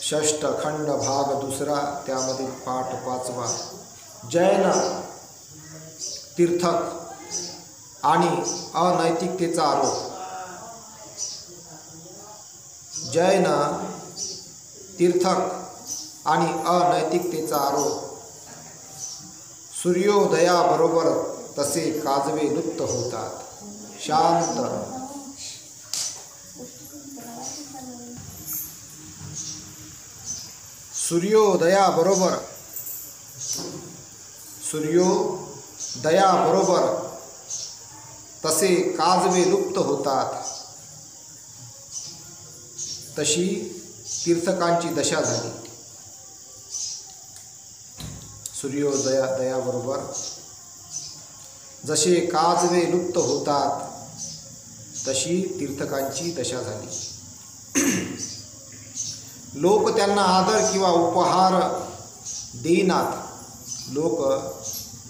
षष्ठ खंड भाग दुसरा, त्यामधील पाठ 5वा. जैन तीर्थक आणि अनैतिकतेचा आरोप. जैन तीर्थक आणि अनैतिकतेचा आरोप. सूर्योदयाबरोबर तसे काजवे लुप्त होतात. शांत. सूर्योदयाबरोबर तसे काजवे लुप्त होतात. तशी तीर्थकांची दशा झाली. सूर्योदयाबरोबर जसे काजवे लुप्त होतात तशी तीर्थकांची दशा झाली. लोक त्यांना आदर किंवा उपहार देईनात. लोक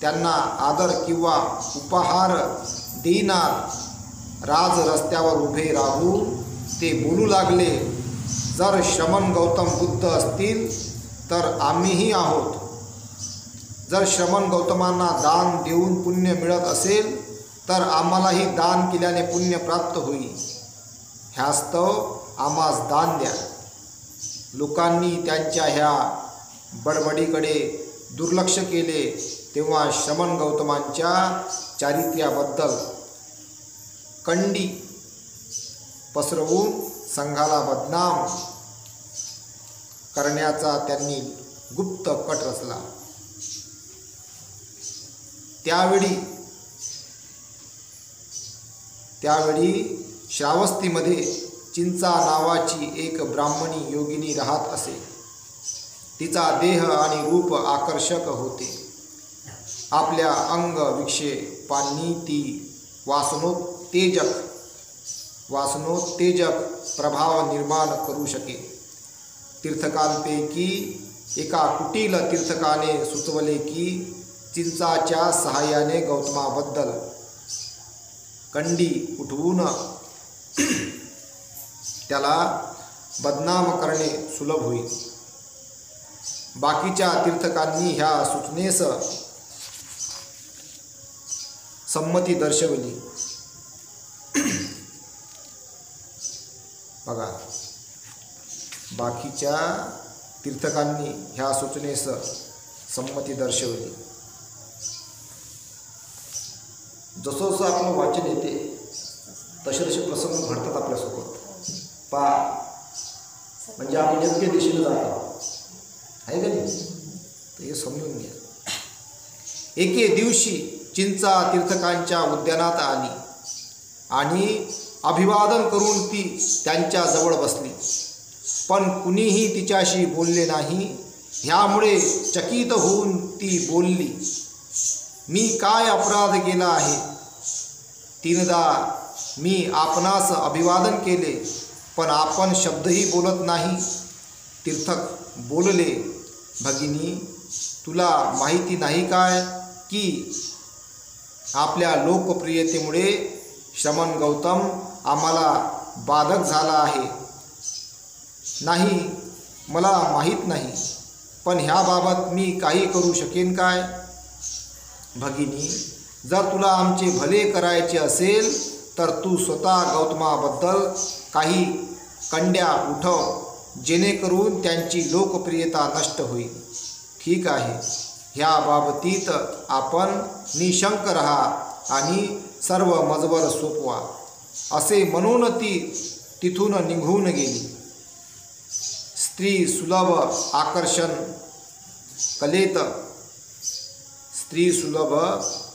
त्यांना आदर किंवा उपहार देईनात. राज रस्त्यावर उभे राहून ते बोलू लागले, जर श्रमण गौतम बुद्ध असतील तर आम्हीही आहोत. जर श्रमण गौतमांना दान देऊन पुण्य मिळत असेल तर आम्हालाही दान केल्याने पुण्य प्राप्त होईल. ह्यास्तव आम्हास दान द्या. लोकांनी त्यांच्या ह्या बडबडीकडे दुर्लक्ष केले तेव्हा श्रमण गौतमांच्या चारित्र्याबद्दल कंडी पसरवून संघाला बदनाम करण्याचा त्यांनी गुप्त कट रचला. त्यावेळी श्रावस्तीमध्ये चिंचा नावाची एक ब्राह्मणी योगिनी राहत असे. तिचा देह आणि रूप आकर्षक होते. आपल्या अंग विक्षेपांनी ती वासनोत्तेजक प्रभाव निर्माण करू शके. तीर्थकांपैकी एका कुटील तीर्थकाने सुचवले की चिंचाच्या सहाय्याने गौतमाबद्दल कंडी उठवून त्याला बदनाम करणे सुलभ होईल. बाकीच्या तीर्थकांनी ह्या सूचनेस संमती दर्शवली. बघा, बाकीच्या तीर्थकांनी ह्या सूचनेस संमती दर्शवली. जसं जसं आपलं वाचन येते तसे तसे प्रसंग घडतात आपल्यासोबत. म्हणजे आपण योग्य दिशेने जातो आहे का नाही, तर हे समजून घ्या. एके दिवशी चिंचा तीर्थकांच्या उद्यानात आली आणि अभिवादन करून ती त्यांच्या जवळ बसली. पण कुणीही तिच्याशी बोलले नाही. ह्यामुळे चकित होऊन ती बोलली, मी काय अपराध केला आहे? 3दा मी आपणास अभिवादन केले पण आपण शब्दही बोलत नाही. तीर्थक बोलले, भगिनी, तुला माहिती नाही काय की आपल्या लोकप्रियतेमुळे श्रमण गौतम आम्हाला बाधक झाला आहे? नाही, मला माहीत नाही, पण ह्याबाबत मी काही करू शकेन काय? भगिनी, जर तुला आमचे भले करायचे असेल तर तू स्वतः गौतमाबद्दल काही कंड्या उठव, जेणेकरून त्यांची लोकप्रियता नष्ट होईल. ठीक आहे, ह्या बाबतीत आपण निशंक राहा आणि सर्व मजवर सोपवा. असे म्हणून ती तिथून निघून गेली. स्त्री सुलभ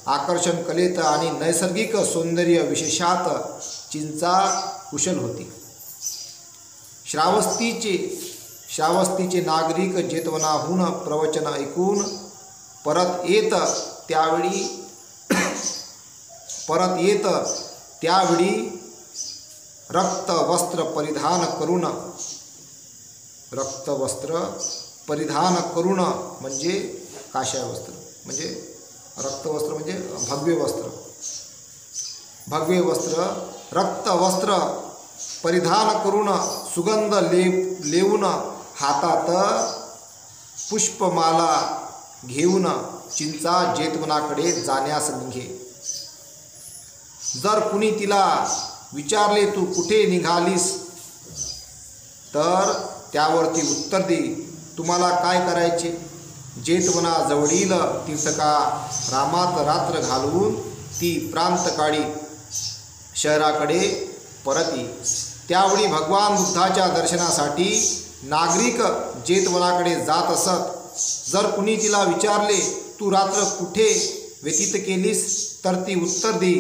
आकर्षण कलेत आणि नैसर्गिक सौंदर्य विशेषात चिंचा कुशल होती. श्रावस्तीचे नागरिक जेतवनाहून प्रवचन ऐकून परत येत त्यावेळी रक्तवस्त्र परिधान करून म्हणजे काशाय वस्त्र, म्हणजे रक्तवस्त्र म्हणजे भगवे वस्त्र, रक्तवस्त्र परिधान करून सुगंध लेवून हातात पुष्पमाला घेऊन चिंचा जेतवनाकडे जाण्यास निघे. जर कुणी तिला विचारले तू कुठे निघालीस, तर त्यावर ती उत्तर दे, तुम्हाला काय करायचे. जेतवनाजवळील तीर्थका रामात रात्र घालवून ती प्रांतकाळी शहराकडे परती. त्यावेळी भगवान बुद्धाच्या दर्शनासाठी नागरिक जेतवनाकडे जात असत. जर कुणी तिला विचारले तू रात्र कुठे व्यतीत केलीस, तर ती उत्तर दे,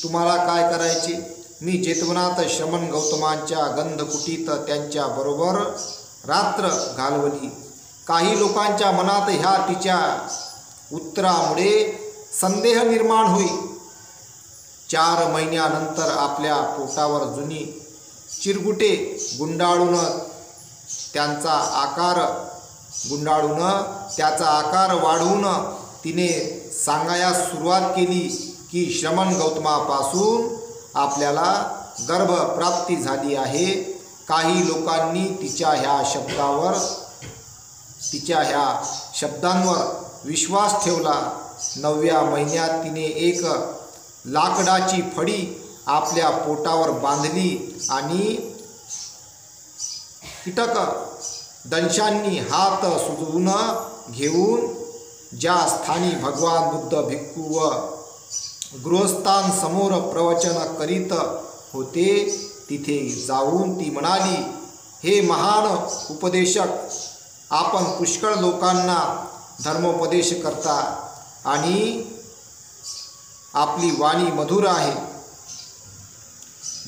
तुम्हाला काय करायचे. मी जेतवनात श्रमण गौतमांच्या गंधकुटीत त्यांच्या बरोबर रात्र घालवली. काही लोकांच्या मनात ह्या तिच्या उत्तरामुळे संदेह निर्माण होई. 4 महिन्यानंतर आपल्या पोटावर जुनी चिरगुटे गुंडाळून त्याचा आकार वाढवून तिने सांगायला सुरुवात केली की श्रमण गौतमापासून आपल्याला गर्भप्राप्ती झाली आहे. काही लोकांनी तिच्या ह्या शब्दांवर विश्वास ठेवला. 9व्या महिन्यात तिने एक लाकडाची फडी आपल्या पोटावर बांधली आणि कीटक दंशांनी हात सुजवून घेऊन ज्या स्थानी भगवान बुद्ध भिक्खू व गृहस्थांसमोर प्रवचन करीत होते तिथे जाऊन ती म्हणाली, हे महान उपदेशक, आपण पुष्कळ लोकांना धर्मोपदेश करता आणि आपली वाणी मधुर आहे.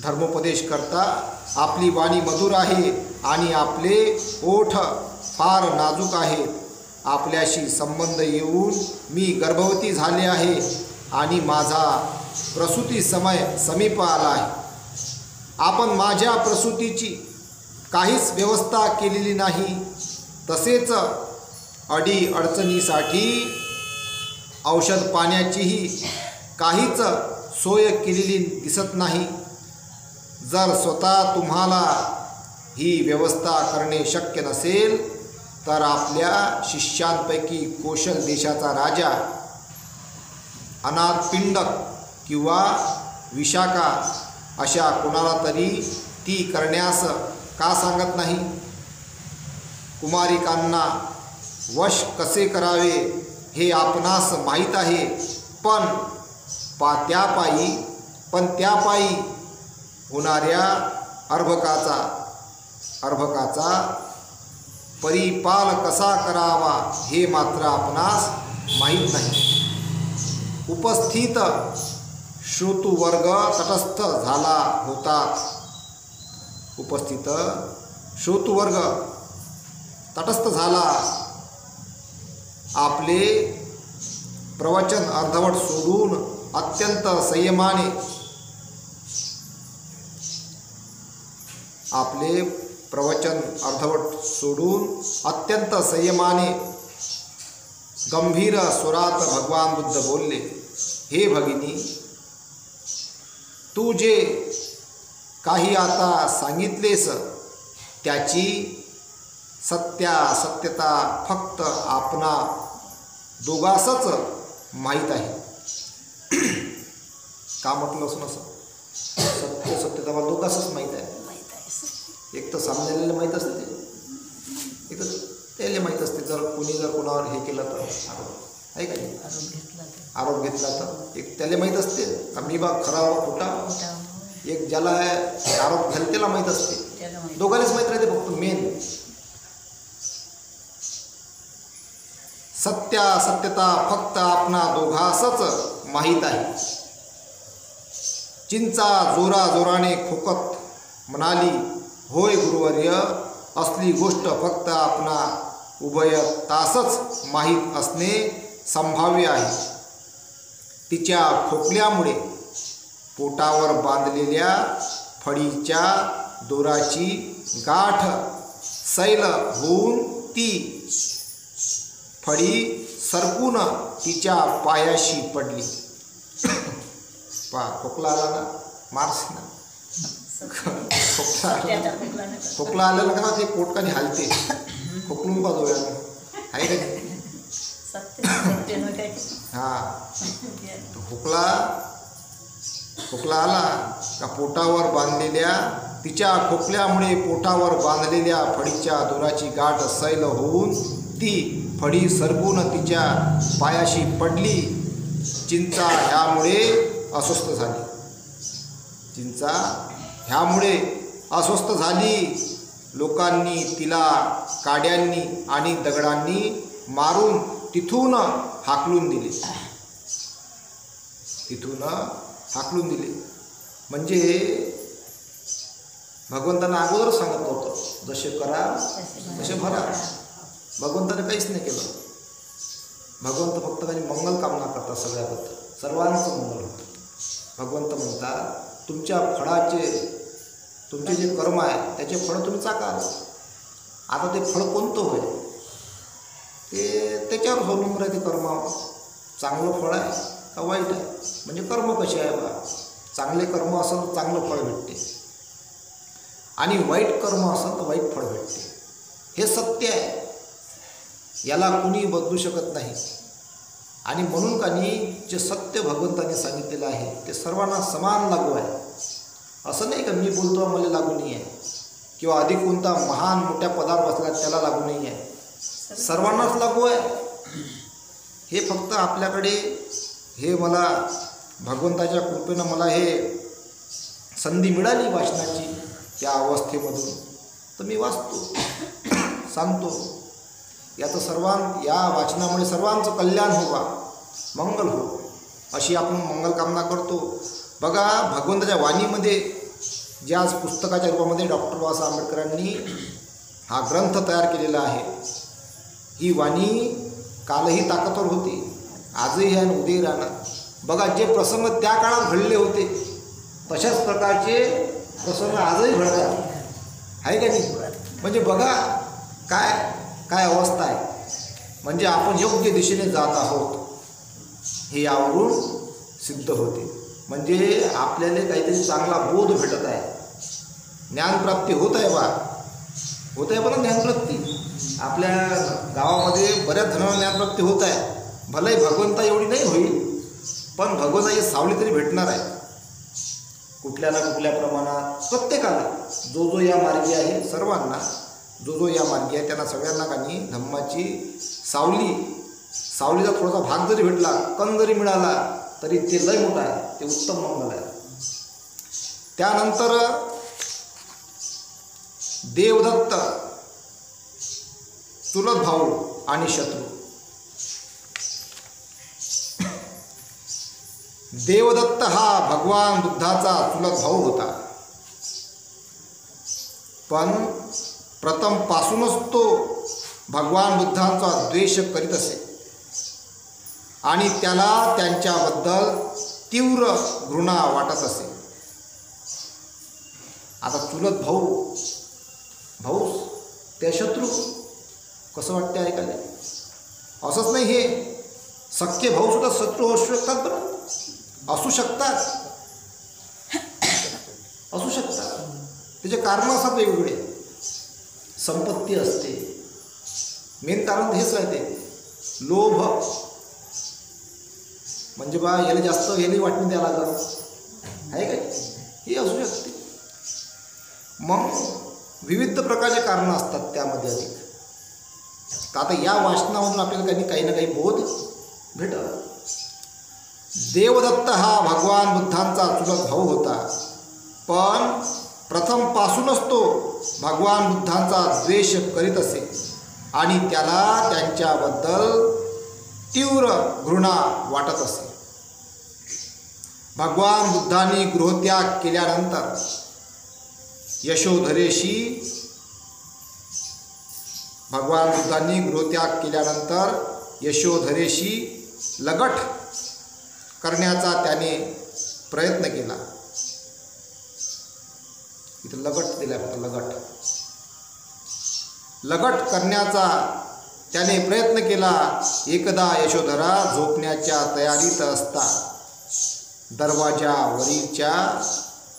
धर्मोपदेश करता आपली वाणी मधुर आहे आणि आपले ओठ फार नाजूक आहेत. आपल्याशी संबंध येऊन मी गर्भवती झाले आहे आणि माझा प्रसूती समय समीप आला आहे. आपण माझ्या प्रसूतीची काहीच व्यवस्था केलेली नाही. तसेच अडीअडचणीसाठी औषध पाण्याचीही काहीच सोय केलेली दिसत नाही. जर स्वतः तुम्हाला ही व्यवस्था करणे शक्य नसेल, तर आपल्या शिष्यांपैकी कोशल देशाचा राजा अनाथपिंडक किंवा विशाखा अशा कोणाला तरी ती करण्यास का सांगत नाही. कुमारिकांना वश कसे करावे हे आपणास माहीत आहे, पण त्यापायी होणाऱ्या अर्भकाचा परिपाल कसा करावा हे मात्र आपणास माहीत नाही. उपस्थित श्रोतृवर्ग तटस्थ झाला होता. आपले प्रवचन अर्धवट सोडून अत्यंत संयमाने गंभीर स्वरात भगवान बुद्ध बोलले, हे भगिनी, तू जे काही आता सांगितलेस त्याची सत्यता फक्त आपणा दोघासच माहीत आहे. का म्हटलं असं नसं, सत्यता मला दोघासच माहीत आहे. एक तर समजायला माहीत असते, एक तर त्याला माहीत असते. जर कोणावर हे केलं तर आहे का नाही, आरोप घेतला तर एक त्याला माहीत असते मी बा खरा व खोटा. एक ज्याला आरोप घाल त्याला माहीत असते. दोघांनाच माहीत राहते. फक्त मेन सत्यता फक्त आपणा दोघासच माहीत आहे. चिंचा जोराने खोकत म्हणाली, होय गुरुवर्य, असली गोष्ट फक्त आपणा उभयतासच माहीत असणे संभाव्य आहे. तिच्या खोकल्यामुळे पोटावर बांधलेल्या फळीच्या दोराची गाठ सैल होऊन ती फळी सरकून तिच्या पायाशी पडली. खोकला आला ना, मार्स ना, खोकला आलं ना का ते पोटकाने हालते. खोकलून पा डोळ्यानं, आहे का नाही? हां, खोकला आला का पोटावर बांधलेल्या तिच्या खोकल्यामुळे पोटावर बांधलेल्या फळीच्या दोराची गाठ सैल होऊन ती फळी सरकून तिच्या पायाशी पडली. चिंचा ह्यामुळे अस्वस्थ झाली. चिंचा ह्यामुळे अस्वस्थ झाली. लोकांनी तिला काड्यांनी आणि दगडांनी मारून तिथून हाकलून दिले. म्हणजे भगवंतांना अगोदर सांगितलं होतं, जसे करा तसे भरा. भगवंताने काहीच नाही केलं. भगवंत फक्त काही मंगल कामना करतात सगळ्याबद्दल, सर्वांचं मंगल होतं. भगवंत म्हणतात तुमच्या फळाचे, तुमचे जे कर्म आहे त्याचे फळ तुम्ही चाकाल. आता ते फळ कोणतं होय ते त्याच्यावर अवलंबून आहे. ते कर्म चांगलं फळ आहे का वाईट आहे, म्हणजे कर्म कसे आहे बा. चांगले कर्म असेल तर चांगलं फळ भेटते, आणि वाईट कर्म असेल तर वाईट फळ भेटते. हे सत्य आहे, याला कुणी बदलू शकत नाही. आणि म्हणून कानी जे सत्य भगवंतांनी सांगितलेलं आहे ते सर्वांना समान लागू आहे. असं नाही का मी बोलतो मला लागू नाही आहे, किंवा अधिक कोणता महान मोठ्या पदावर बसला त्याला लागू नाही आहे. सर्वांनाच लागू आहे. हे फक्त आपल्याकडे हे मला भगवंताच्या कृपेनं मला हे संधी मिळाली वाचनाची या अवस्थेमधून, तर मी वाचतो, सांगतो. याचं या वाचनामुळे सर्वांचं कल्याण होवा, मंगल हो, अशी आपण मंगल कामना करतो. बघा भगवंताच्या वाणीमध्ये जे आज पुस्तकाच्या रूपामध्ये डॉक्टर बाबासाहेब आंबेडकरांनी हा ग्रंथ तयार केलेला आहे. ही वाणी कालही ताकदवर होती, आजही आहे आणि उद्याही राहणार. बघा जे प्रसंग त्या काळात घडले होते तशाच प्रकारचे प्रसंग आजही घडतात, आहे का नाही? म्हणजे बघा काय अवस्था आहे. म्हणजे आपण योग्य दिशेने जात आहोत हे यावरून सिद्ध होते. म्हणजे आपल्याला काहीतरी चांगला बोध भेटत आहे, ज्ञानप्राप्ती होत आहे बा, होत आहे. पण ज्ञानप्राप्ती आपल्या गावामध्ये बऱ्याच जणांना ज्ञानप्राप्ती होत आहे. भलेही भगवंता एवढी नाही होईल, पण भगवंताची सावली तरी भेटणार आहे कुठल्या ना कुठल्या प्रमाणात. प्रत्येकाला जो या मार्गी आहे, सर्वांना जो या मार्गी आहे त्यांना सगळ्यांना काही धम्माची सावलीचा थोडासा भाग जरी भेटला, कण जरी मिळाला तरी ते लय मोठं आहे, ते उत्तम मंगल आहे. त्यानंतर देवदत्त, चुलत भाऊ आणि शत्रू. देवदत्त हा भगवान बुद्धाचा चुलत भाऊ होता, पण प्रथमपासूनच तो भगवान बुद्धांचा द्वेष करीत असे आणि त्याला त्यांच्याबद्दल तीव्र घृणा वाटत असे. आता चुलत भाऊ ते शत्रू कसं वाटते ऐकायला? असंच नाही, हे सख्खे भाऊ सुद्धा शत्रू असू शकतात. बरं असू शकतात, त्याचे कारण असतात वेगवेगळे. संपत्ती असते, मेन कारण हेच राहते, लोभ. म्हणजे बा याला जास्त याला वाटणी द्यायला लागलं आहे काय, हे असू शकते. मग विविध प्रकारचे कारणं असतात त्यामध्ये अधिक. तर आता या वाचनामधून आपल्याला काही ना काही बोध भेटत. देवदत्त हा भगवान बुद्धांचा चुलत भाऊ होता, पण प्रथमपासूनच तो भगवान बुद्धांचा द्वेष करीत असे आणि त्याला त्यांच्याबद्दल तीव्र घृणा वाटत असे. भगवान बुद्धांनी गृहत्याग केल्यानंतर यशोधरेशी लगट करण्याचा त्याने प्रयत्न केला. इथं लगट दिला, फक्त लगट करण्याचा त्याने प्रयत्न केला. एकदा यशोधरा झोपण्याच्या तयारीत असता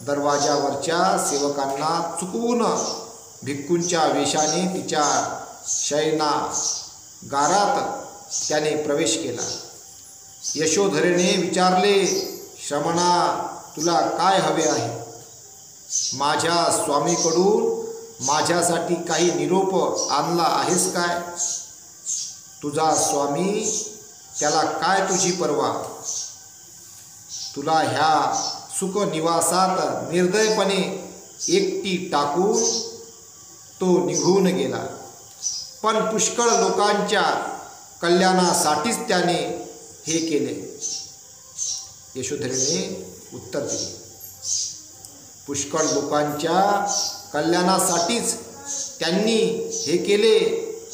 दरवाजावरच्या सेवकांना चुकवून भिक्खूंच्या वेशाने तिच्या शयनागारात त्याने प्रवेश केला. यशोधरेने विचारले, श्रमणा, तुला काय हवे आहे? माझ्या स्वामीकडून माझ्यासाठी काही निरोप आणला आहेस काय? तुझा स्वामी, त्याला काय तुझी पर्वा? तुला ह्या सुखनिवासात निर्दयपणे एकटी टाकून तो निघून गेला. पण पुष्कळ लोकांच्या कल्याणासाठीच त्याने हे केले. यशोधरेने उत्तर दिले, पुष्कळ लोकांच्या कल्याणासाठीच त्यांनी हे केले.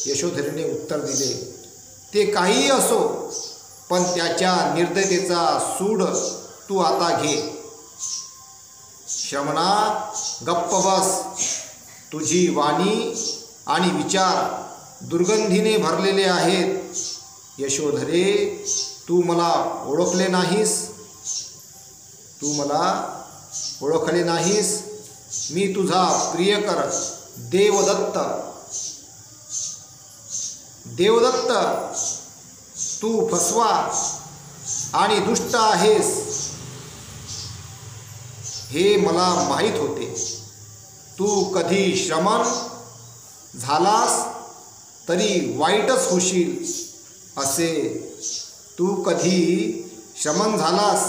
यशोधरेने उत्तर दिले, ते काहीही असो, पण त्याच्या निर्दयतेचा सूड तू आता घे. श्रमणा, गप्प बस. तुझी वाणी आणि विचार दुर्गंधीने भरलेले आहेत. यशोधरे, तू मला ओळखले नाहीस. तू मला ओळखले नाहीस. मी तुझा प्रियकर देवदत्त. देवदत्त, तू फसवा आणि दुष्ट आहेस हे मला माहीत होते. तू कधी श्रमण झालास तरी वाईटच होशील असे तू कधी श्रमण झालास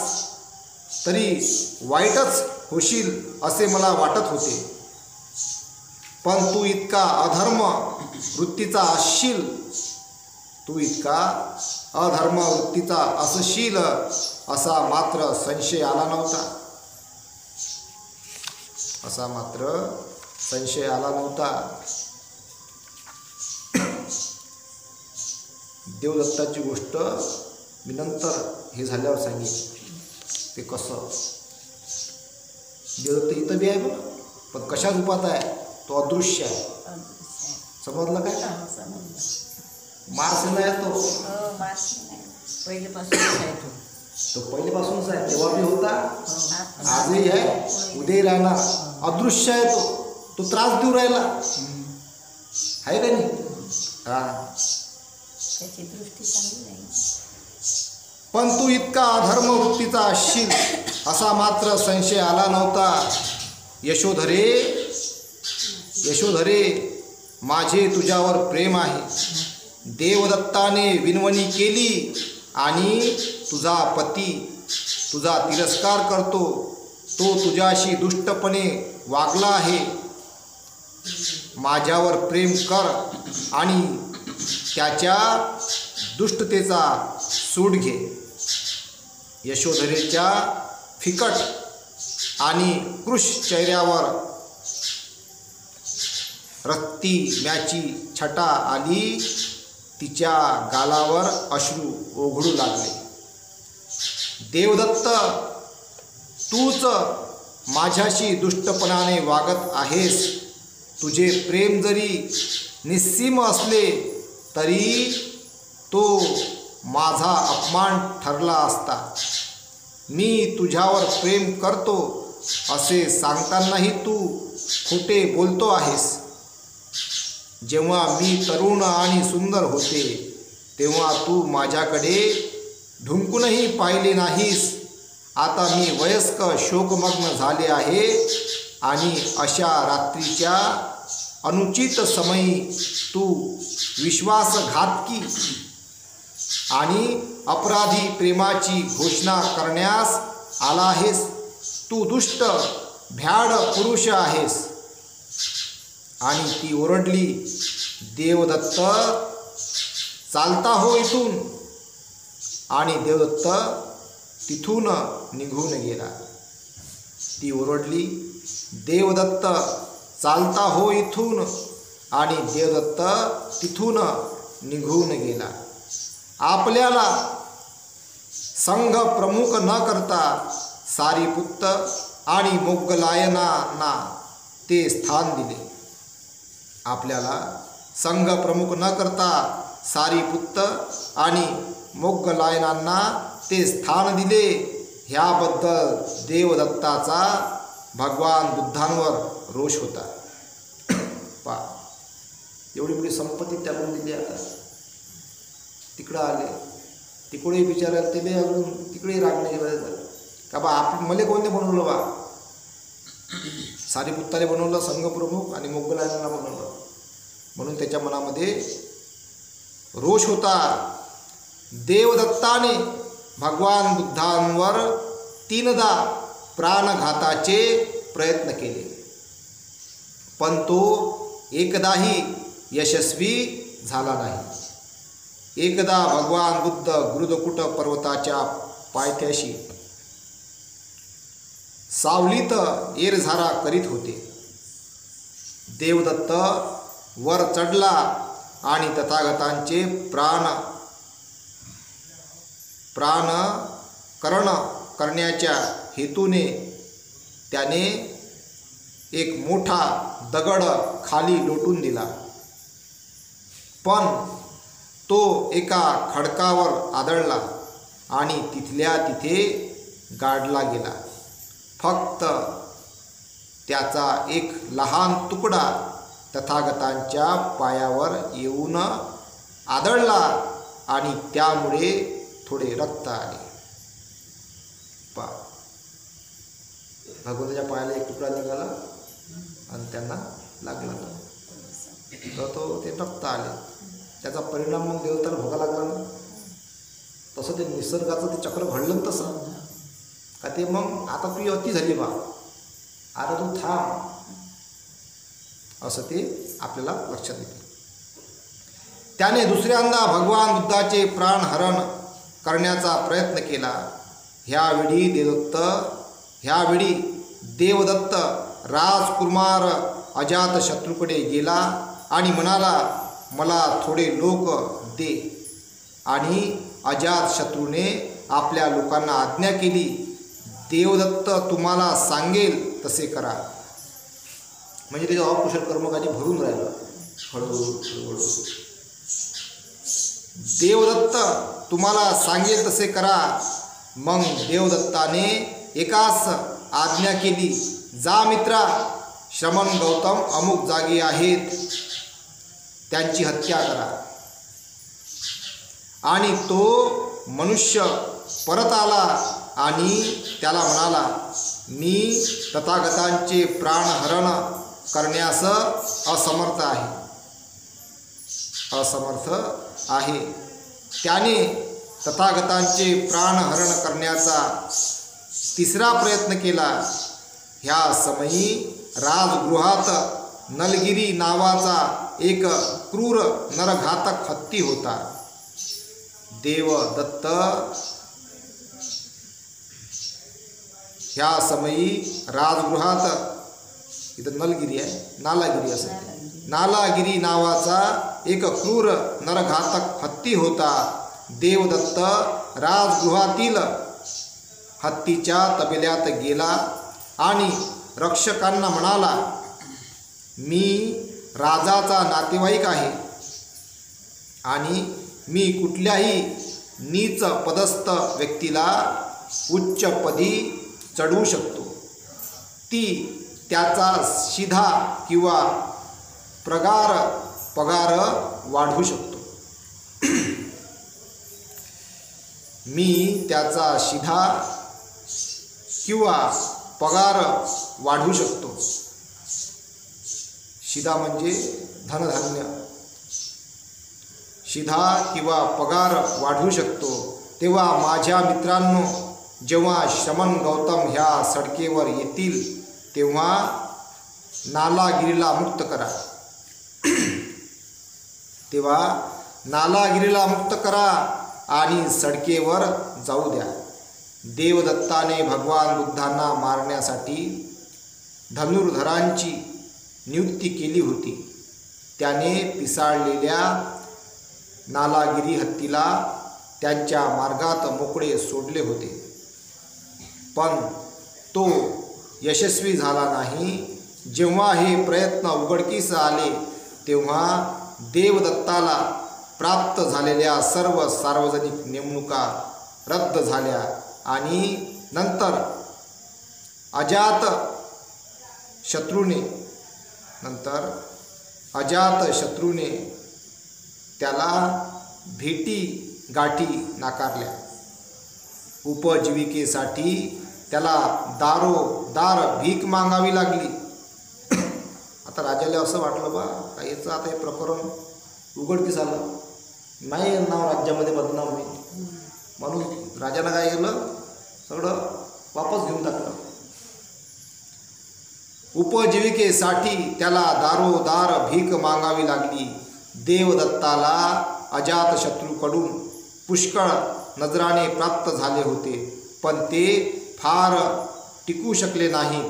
तरी वाईटच होशील असे मला वाटत होते. पण तू इतका अधर्म वृत्तीचा असशील, तू इतका अधर्म वृत्तीचा असशील असा मात्र संशय आला नव्हता. असा मात्र संशय आला नव्हता. देवदत्ताची गोष्ट मी नंतर हे झाल्यावर सांगेन. ते कसं देवदत्त इथं बी आहे बघ, पण कशा रूपात आहे? तो अदृश्य आहे. समजलं काय? मार्सेला आहे तो. तो पहिलेपासूनच आहे. तेव्हा बी होता, आजही आहे, उद्याही राहणार. अदृश्य आहे तो. तो त्रास देऊ राहिला आहे का नाही? त्याची दृष्टी चांगली नाही. पण तू इतका अधर्म वृत्तीचा असशील असा मात्र संशय आला नव्हता. यशोधरे, यशोधरे, माझे तुझ्यावर प्रेम आहे. देवदत्ताने विनवणी केली आणि तुझा पती तुझा तिरस्कार करतो. तो तुझ्याशी दुष्टपणे वागला आहे. माझ्यावर प्रेम कर आणि त्याच्या दुष्टतेचा सूड घे. यशोधरेच्या फिकट आणि कृश चेहऱ्यावर रक्तिम्याची छटा आली. तिच्या गालावर अश्रू ओघळू लागले. देवदत्त, तूच माझ्याशी दुष्टपणाने वागत आहेस. तुझे प्रेम जरी निस्सीम असले तरी तो माझा अपमान ठरला असता. मी तुझ्यावर प्रेम करतो असे सांगतानाही तू खोटे बोलतो आहेस. जेव्हा मी तरुण आणि सुंदर होते तेव्हा तू माझ्याकडे ढुंकूनही पाहिले नाहीस. आता मी वयस्क शोकमग्न झाले आहे आणि अशा रात्रीच्या अनुचित समयी तू विश्वासघातकी आणि अपराधी प्रेमाची घोषणा करण्यास आला आहेस. तू दुष्ट भ्याड पुरुष आहेस. आणि ती ओरडली, देवदत्त, चालता हो इथून. आणि देवदत्त तिथून निघून गेला. ती ओरडली, देवदत्त, चालता हो इथून. आणि देवदत्त तिथून निघून गेला. आपल्याला संघ प्रमुख न करता सारीपुत्त आणि मोग्गलायनांना ते स्थान दिले. आपल्याला संघ प्रमुख न करता सारीपुत्त आणि मोग्गलायनांना ते स्थान दिले. ह्याबद्दल देवदत्ताचा भगवान बुद्धांवर रोष होता. एवढी मोठी संपत्ती त्याकडून दिली. आता तिकडं आले, तिकडे विचारायला ते अजून तिकडेही रागण्याची वेळ झाली का बा मले कोणते बनवलं बा. सारीपुत्ताले बनवलं संघप्रमुख आणि मोगलांना बनवलं. म्हणून त्याच्या मनामध्ये रोष होता. देवदत्ताने भगवान बुद्धांवर 3दा प्राणघाताचे प्रयत्न केले, पण तो एकदाही यशस्वी झाला नाही. एकदा भगवान बुद्ध गुरुदकुट पर्वताच्या पायथ्याशी सावलीत एरझारा करीत होते. देवदत्त वर चढला आणि तथागतांचे प्राणकरण करण्याच्या हेतूने त्याने एक मोठा दगड खाली लोटून दिला, पण तो एका खडकावर आदळला आणि तिथल्या तिथे गाडला गेला. फक्त त्याचा एक लहान तुकडा तथागतांच्या पायावर येऊन आदळला आणि त्यामुळे थोडे रक्त आले. भगवंताच्या पायाला एक तुकडा निघाला आणि त्यांना लागला तर तो ते रक्त आले. त्याचा परिणाम मग देवताला भोगा लागला ना. तसं ते निसर्गाचं ते चक्र घडलं तसं का ते मग आता तुझी अति झाली बा, आता तू थांब, असं ते आपल्याला लक्षात येते. त्याने दुसऱ्यांदा भगवान बुद्धाचे प्राणहरण करण्याचा प्रयत्न केला. ह्यावेळी देवदत्त राजकुमार अजातशत्रूकडे गेला आणि म्हणाला, मला थोडे लोक दे. आणि अजातशत्रूने आपल्या लोकांना आज्ञा केली, देवदत्त तुम्हाला सांगेल तसे करा. म्हणजे त्याच्या अकुशल कर्मकांनी भरून राहिलं हळूहळू. देवदत्त तुम्हाला सांगेल तसे करा. मग देवदत्ताने एकास आज्ञा केली, जा मित्रा, श्रमण गौतम अमुक जागी आहेत, त्यांची हत्या करा. आणि तो मनुष्य परत आला आणि त्याला म्हणाला, मी तथागतांचे प्राणहरण करण्यास असमर्थ आहे. त्याने तथागतांचे प्राणहरण करण्याचा 3रा प्रयत्न केला. ह्या समयी राजगृहात नलगिरी नावाचा एक क्रूर नरघातक हत्ती होता. देवदत्त ह्या समयी राजगृहात, इथं नलगिरी आहे, नालागिरी असते, नालागिरी नावाचा एक क्रूर नरघातक हत्ती होता. देवदत्त राजगृहातील हत्तीच्या तबेल्यात गेला आणि रक्षकांना म्हणाला, मी राजाचा नातेवाईक आहे आणि मी कुठल्याही नीच पदस्थ व्यक्तीला उच्च पदी चढवू शकतो. ती त्याचा शिधा किंवा पगार वाढवू शकतो. मी त्याचा शिधा किंवा पगार वाढवू शकतो. शिधा म्हणजे धनधान्य. शिधा किंवा पगार वाढवू शकतो. तेव्हा माझ्या मित्रांनो, जेव्हा श्रमण गौतम ह्या सडकेवर येतील तेव्हा नालागिरीला मुक्त करा. आणि सडकेवर जाऊ द्या. देवदत्ताने भगवान बुद्धांना मारण्यासाठी धनुर्धरांची नियुक्ती केली होती. त्याने पिसाळलेल्या नालागिरी हत्तीला त्यांच्या मार्गात मोकळे सोडले होते, पण तो यशस्वी झाला नाही. जेव्हा हे प्रयत्न उघडकीस आले तेव्हा देवदत्ताला प्राप्त झालेल्या सर्व सार्वजनिक नेमणुका रद्द झाल्या आणि नंतर अजात शत्रूने त्याला भेटी गाठी नाकारल्या. उपजीविकेसाठी त्याला दारोदार भीक मागावी लागली. आता राजाला असं वाटलं बा याचं आता हे प्रकरण उघडकीस आलं, नाही नाव राज्यामध्ये बदनाम होईल, म्हणून राजानं काय केलं, सगळं वापस घेऊन टाकलं. उपजीविकेसाठी त्याला दारोदार भीक मागावी लागली. देवदत्ताला अजातशत्रूकडून पुष्कळ नजराणे प्राप्त झाले होते, पण ते फार टिकू शकले नाही.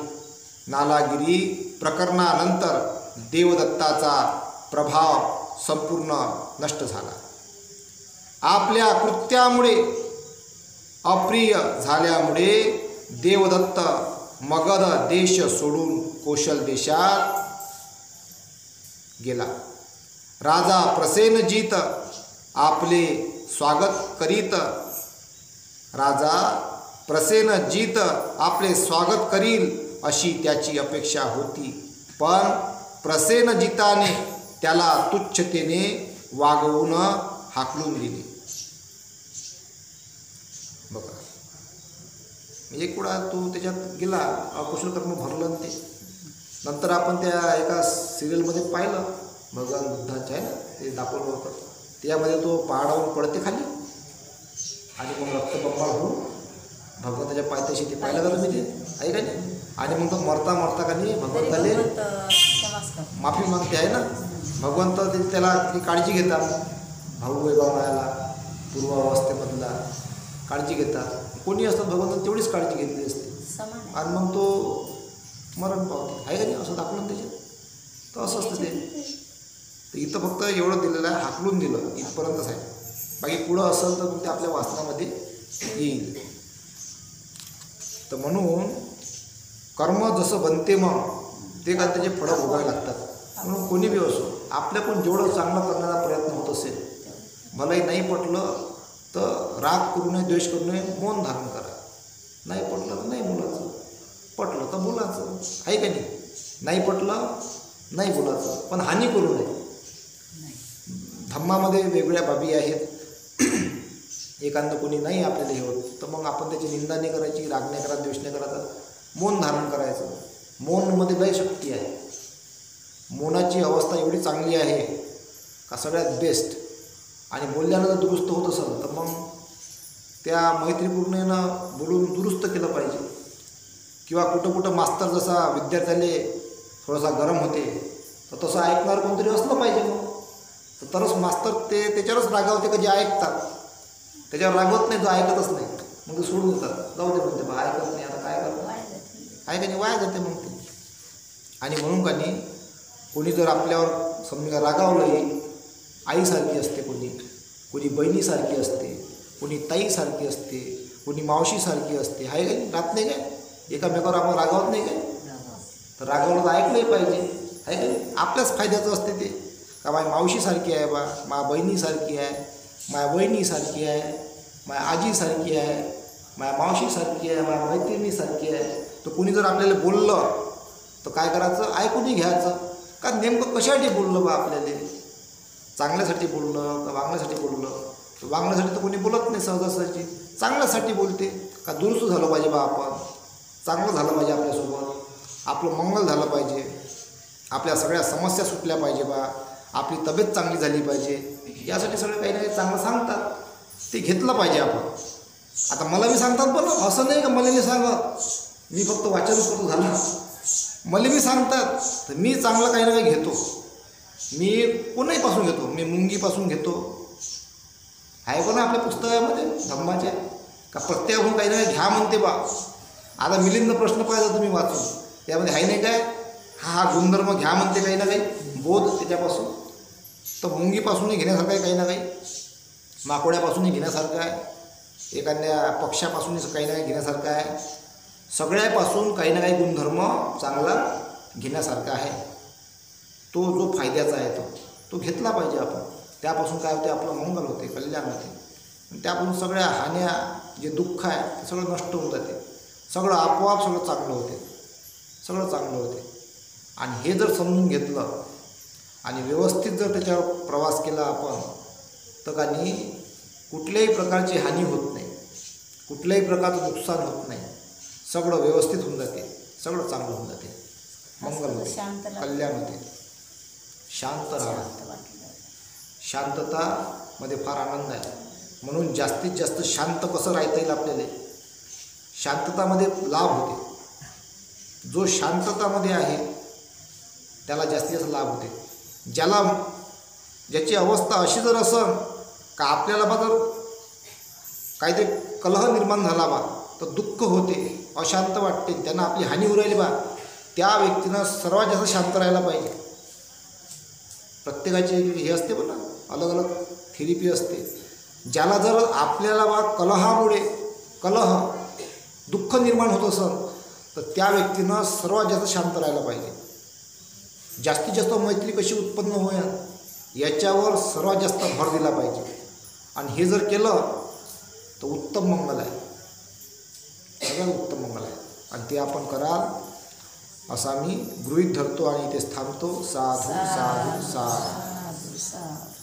नालागिरी प्रकरणानंतर देवदत्ताचा प्रभाव संपूर्ण नष्ट झाला. आपल्या कृत्यामुळे अप्रिय झाल्यामुळे देवदत्त मगध देश सोडून कोशल देशात गेला. राजा प्रसेनजीत आपले स्वागत करीत आपले स्वागत करील अशी त्याची अपेक्षा होती, पण प्रसेनजिताने त्याला तुच्छतेने वागवून हाकलून दिले. बघा, एक वेळा तो त्याच्यात गेला, अकुशल कर्म भरलं ते. नंतर आपण त्या एका सिरियलमध्ये पाहिलं, भगवान बुद्धाचे आहे ना, ते दाखवलं होतं. त्यामध्ये तो पहाडावरून पडते खाली आणि मग रक्तबंबाळ होऊन भगवंताच्या पायथ्याशी ते पाहिलं का तुम्ही, ते आहे का नाही. आणि मग तो मरता मरता का नाही भगवंताले माफी मागते आहे ना. भगवंत त्याला काळजी घेतात, भाऊ वैभवाला पूर्वावस्थेमधला काळजी घेतात. कोणी असतात भगवंताने तेवढीच काळजी घेतली असते, आणि मग तो मरण पावते, आहे का नाही, असं दाखवून त्याच्यात. तर असं असतं ते. तर इथं फक्त एवढं दिलेलं आहे, हाकलून दिलं इथपर्यंतच आहे. बाकी पुढं असेल तर ते आपल्या वाचनामध्ये येईल. तर म्हणून कर्म जसं बनते मग ते काय त्याचे फळं भोगावे लागतात. म्हणून कोणी बी असो, आपल्याकडून जेवढं चांगलं करण्याचा प्रयत्न होत असेल, मलाही नाही पटलं तर राग करू नये, द्वेष करू नये, मौन धारण करा. नाही पटलं तर नाही बोलायचं, पटलं तर बोलायचं, आहे का नाही. नाही पटलं नाही बोलायचं, पण हानी करू नये. धम्मामध्ये वेगवेगळ्या बाबी आहेत. एखादं कोणी नाही आपल्याला हे होत तर मग आपण त्याची निंदा नाही करायची, राग नाही करा, द्वेष नाही करायचा, मौन धारण करायचं. मौनमध्ये लय शक्ती आहे. मौनाची अवस्था एवढी चांगली आहे का सगळ्यात बेस्ट. आणि बोलल्यानं जर दुरुस्त होत असेल तर मग त्या मैत्रीपूर्णेनं बोलून दुरुस्त केलं पाहिजे. किंवा कुठं कुठं मास्तर जसा विद्यार्थ्याले थोडासा गरम होते, तर तसं ऐकणार कोणतरी असलं पाहिजे. मग तरच मास्तर ते त्याच्यावरच रागावते का जे ऐकतात, त्याच्यावर रागवत नाही जो ऐकतच नाही, मग ते सोडून देतात, जाऊ दे म्हणते बा, ऐकत नाही आता काय करतात, आहे का नाही, वाया जाते मग ते. आणि म्हणून का नाही, कोणी जर आपल्यावर समजा रागावलंही, आईसारखी असते कोणी, कोणी बहिणीसारखी असते, कोणी ताईसारखी असते, कोणी मावशीसारखी असते, आहे का नाही, राहत नाही काय, एकामेकावर आपण रागावत नाही काय. तर रागावलं तर ऐकलंही पाहिजे, आहे का नाही. आपल्याच फायद्याचं असते ते, का माझ्या मावशीसारखी आहे बा, माझ्या बहिणीसारखी आहे, माझ्या वहिनीसारखी आहे, माझ्या आजीसारखी आहे, माझ्या मावशीसारखी आहे, माझ्या मैत्रिणीसारखी आहे. तर कोणी जर आपल्याला बोललं तर काय करायचं, ऐकूनही घ्यायचं. का नेमकं कशासाठी बोललं बा आपल्याला, चांगल्यासाठी बोललं का वागण्यासाठी बोललं. तर वागण्यासाठी तर कोणी बोलत नाही सहजासहजी, चांगल्यासाठी बोलते. का दुरुस्त झालं पाहिजे बा, आपण चांगलं झालं पाहिजे, आपल्यासोबत आपलं मंगल झालं पाहिजे, आपल्या सगळ्या समस्या सुटल्या पाहिजे बा, आपली तब्येत चांगली झाली पाहिजे, यासाठी सगळं काही ना काही चांगलं सांगतात. ते घेतलं पाहिजे आपण. आता मला बी सांगतात बरं, असं नाही का मला नाही सांगत, मी फक्त वाचन करतो झालं, मला बी सांगतात तर मी चांगलं काही ना काही घेतो. मी कोणाहीपासून घेतो, मी मुंगीपासून घेतो, आहे पण आपल्या पुस्तकामध्ये धम्माच्या, का प्रत्येकाहून काही ना काही घ्या म्हणते बा. आता मिलिंद प्रश्न पाहिजे तुम्ही वाचून, त्यामध्ये आहे नाही काय, हा गुणधर्म घ्या म्हणते काही ना काही, बोध त्याच्यापासून. तर मुंगीपासूनही घेण्यासारखं आहे काही ना काही, माकोड्यापासूनही घेण्यासारखं आहे, एखाद्या पक्षापासूनही काही ना काही घेण्यासारखं आहे. सगळ्यापासून काही ना काही गुणधर्म चांगला घेण्यासारखा आहे. तो जो फायद्याचा आहे तो घेतला पाहिजे आपण. त्यापासून काय होते, आपलं मंगल होते, कल्याण होते. आणि त्यापासून सगळ्या हान्या, जे दुःख आहे ते सगळं नष्ट होऊन जाते, सगळं आपोआप सगळं चांगलं होते, सगळं चांगलं होते. आणि हे जर समजून घेतलं आणि व्यवस्थित जर त्याच्यावर प्रवास केला आपण तर काही कुठल्याही प्रकारची हानी होत नाही, कुठल्याही प्रकारचं नुकसान होत नाही, सगळं व्यवस्थित होऊन जाते, सगळं चांगलं होऊन जाते, मंगल होते, कल्याण होते. शांत राहा. शांततामध्ये फार आनंद आहे. म्हणून जास्तीत जास्त शांत कसं राहता येईल आपल्याला, शांततामध्ये लाभ होते. जो शांततामध्ये आहे त्याला जास्तीत जास्त लाभ होते. ज्याची अवस्था अशी जर असन का आपल्याला बा जर काहीतरी कलह निर्माण झाला बा तर दुःख होते, अशांत वाटते, त्यांना आपली हानी होऊ राहिली बा, त्या व्यक्तीनं सर्वात जास्त शांत राहायला पाहिजे. प्रत्येकाची हे असते बघा, अलग अलग थेरपी असते. ज्याला जर आपल्याला बा कलहामुळे दुःख निर्माण होत असेल तर त्या व्यक्तीनं सर्वात जास्त शांत राहायला पाहिजे. जास्तीत जास्त मैत्री कशी उत्पन्न होईल याच्यावर सर्वात जास्त भर दिला पाहिजे. आणि हे जर केलं तर उत्तम मंगल आहे, सगळं उत्तम मंगल आहे. आणि ते आपण कराल असा मी गृहीत धरतो आणि इथेच थांबतो. साधू साधू साधू.